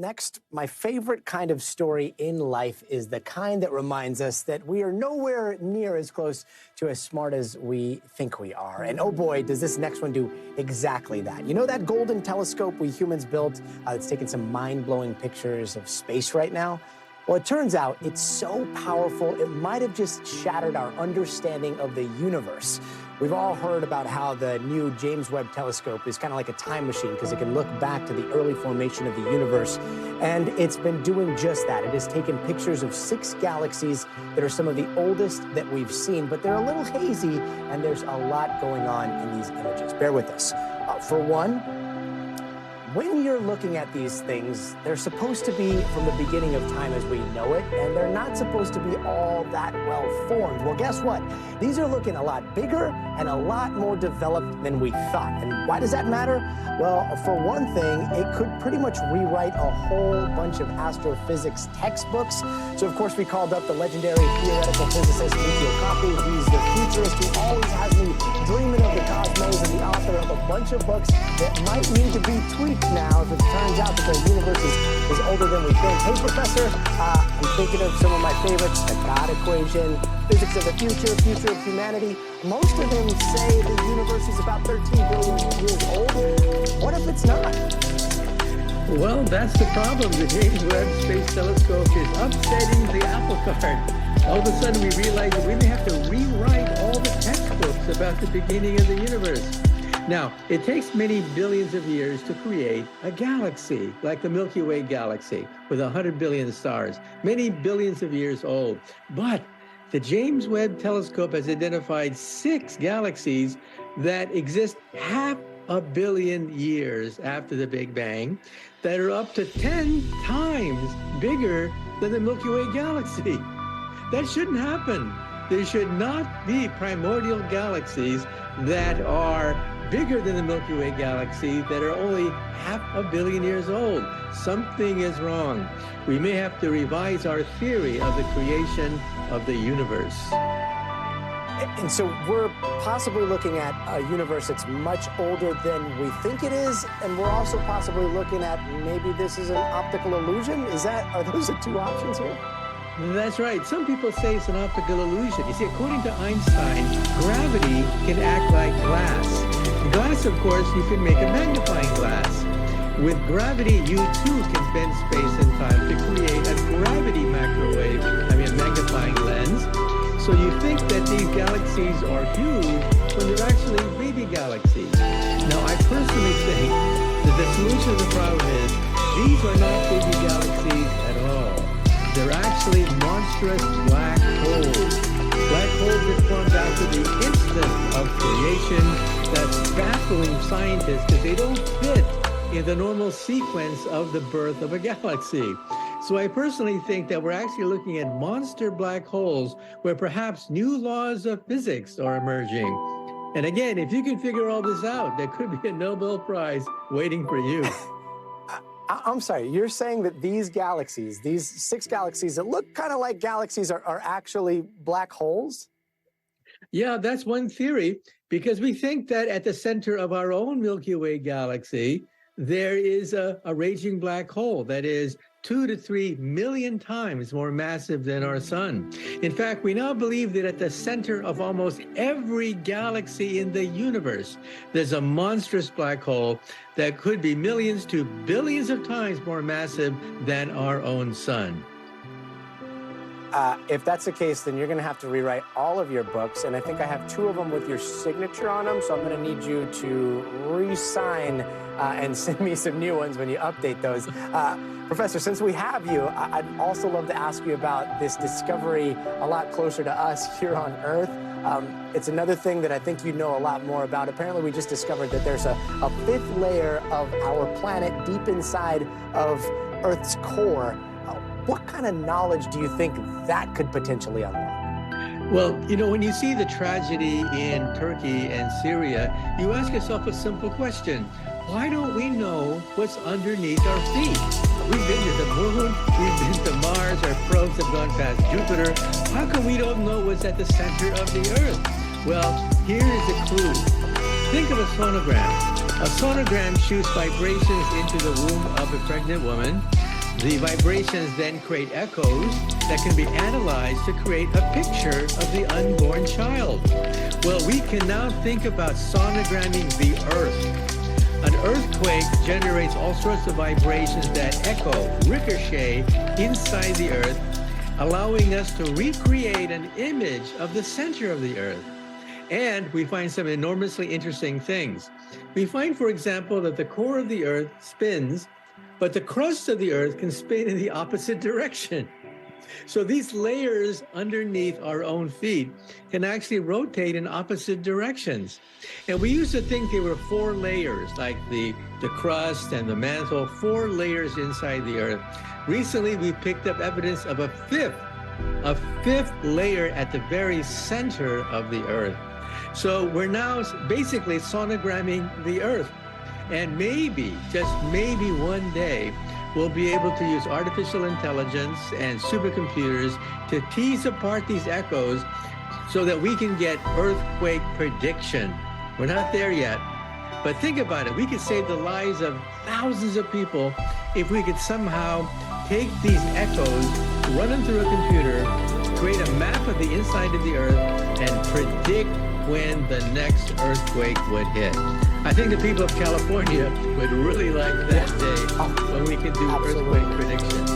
Next, my favorite kind of story in life is the kind that reminds us that we are nowhere near as close to as smart as we think we are. And oh boy, does this next one do exactly that. You know that golden telescope we humans built that's taking some mind-blowing pictures of space right now? Well, it turns out it's so powerful, it might have just shattered our understanding of the universe. We've all heard about how the new James Webb telescope is kind of like a time machine because it can look back to the early formation of the universe. And it's been doing just that. It has taken pictures of 6 galaxies that are some of the oldest that we've seen, but they're a little hazy, and there's a lot going on in these images. Bear with us. For one, when you're looking at these things, they're supposed to be from the beginning of time as we know it, and they're not supposed to be all that well formed. Well, guess what? These are looking a lot bigger and a lot more developed than we thought. And why does that matter? Well, for one thing, it could pretty much rewrite a whole bunch of astrophysics textbooks. So, of course, we called up the legendary theoretical physicist Michio Kaku. He's the futurist who always has me dreaming of the cosmos and the author of a bunch of books that might need to be tweaked now if it turns out that the universe is older than we think. Hey, Professor, I'm thinking of some of my favorites, the God equation, physics of the future, future of humanity. Most of them say the universe is about 13 billion years old. What if it's not? Well, that's the problem. The James Webb Space Telescope is upsetting the apple cart. All of a sudden, we realize that we may have to rewrite all the textbooks about the beginning of the universe. Now, it takes many billions of years to create a galaxy, like the Milky Way galaxy, with 100 billion stars, many billions of years old. But the James Webb Telescope has identified 6 galaxies that exist 500 million years after the Big Bang, that are up to 10 times bigger than the Milky Way galaxy. That shouldn't happen. There should not be primordial galaxies that are bigger than the Milky Way galaxy that are only 500 million years old. Something is wrong. We may have to revise our theory of the creation of the universe. And so we're possibly looking at a universe that's much older than we think it is, and we're also possibly looking at maybe this is an optical illusion. Are those the 2 options here? That's right. Some people say it's an optical illusion. You see, according to Einstein, gravity can act like glass. Glass, of course, you can make a magnifying glass. With gravity, you too can bend space and time to create a gravity a magnifying lens. So you think that these galaxies are huge when they're actually baby galaxies. Now, I personally think that the solution to the problem is these are not baby galaxies at all. They're actually monstrous black holes. Black holes that formed after the instant of creation. That's baffling scientists because they don't fit in the normal sequence of the birth of a galaxy. So I personally think that we're actually looking at monster black holes where perhaps new laws of physics are emerging. And again, if you can figure all this out, there could be a Nobel Prize waiting for you. I'm sorry, you're saying that these galaxies, these 6 galaxies that look kind of like galaxies are actually black holes? Yeah, that's one theory, because we think that at the center of our own Milky Way galaxy, there is a raging black hole that is 2 to 3 million times more massive than our sun. In fact, we now believe that at the center of almost every galaxy in the universe, there's a monstrous black hole that could be millions to billions of times more massive than our own sun. If that's the case, then you're going to have to rewrite all of your books, and I think I have 2 of them with your signature on them, so I'm going to need you to re-sign and send me some new ones when you update those. Professor, since we have you, I'd also love to ask you about this discovery a lot closer to us here on Earth. It's another thing that I think you know a lot more about. Apparently, we just discovered that there's a 5th layer of our planet deep inside of Earth's core. What kind of knowledge do you think that could potentially unlock? Well, you know, when you see the tragedy in Turkey and Syria, you ask yourself a simple question. Why don't we know what's underneath our feet? We've been to the moon, we've been to Mars, our probes have gone past Jupiter. How come we don't know what's at the center of the Earth? Well, here is a clue. Think of a sonogram. A sonogram shoots vibrations into the womb of a pregnant woman. The vibrations then create echoes that can be analyzed to create a picture of the unborn child. Well, we can now think about sonogramming the earth. An earthquake generates all sorts of vibrations that echo, ricochet inside the earth, allowing us to recreate an image of the center of the earth. And we find some enormously interesting things. We find, for example, that the core of the earth spins, but the crust of the earth can spin in the opposite direction. So these layers underneath our own feet can actually rotate in opposite directions. And we used to think there were 4 layers, like the crust and the mantle, 4 layers inside the earth. Recently, we picked up evidence of a fifth layer at the very center of the earth. So we're now basically sonogramming the earth. And maybe, just maybe one day, we'll be able to use artificial intelligence and supercomputers to tease apart these echoes so that we can get earthquake prediction. We're not there yet, but think about it. We could save the lives of thousands of people if we could somehow take these echoes, run them through a computer, create a map of the inside of the earth, and predict when the next earthquake would hit. I think the people of California would really like that day when we can do earthquake predictions.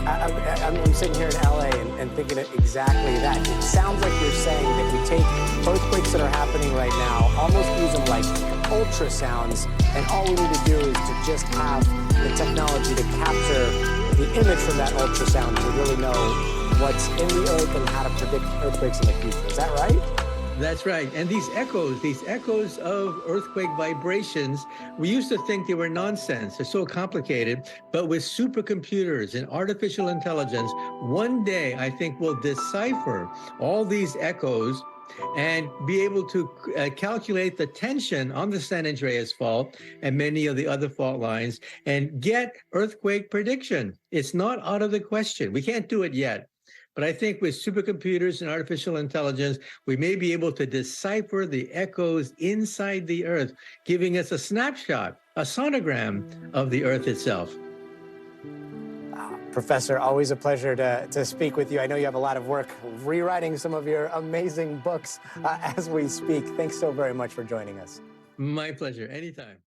I'm sitting here in LA and thinking of exactly that. It sounds like you're saying that we take earthquakes that are happening right now, almost use them like ultrasounds, and all we need to do is to just have the technology to capture the image from that ultrasound to really know what's in the earth and how to predict earthquakes in the future. Is that right? That's right. And these echoes of earthquake vibrations, we used to think they were nonsense. They're so complicated. But with supercomputers and artificial intelligence, one day I think we'll decipher all these echoes and be able to calculate the tension on the San Andreas Fault and many of the other fault lines and get earthquake prediction. It's not out of the question. We can't do it yet. But I think with supercomputers and artificial intelligence, we may be able to decipher the echoes inside the earth, giving us a snapshot, a sonogram of the earth itself. Professor, always a pleasure to speak with you. I know you have a lot of work rewriting some of your amazing books as we speak. Thanks so very much for joining us. My pleasure. Anytime.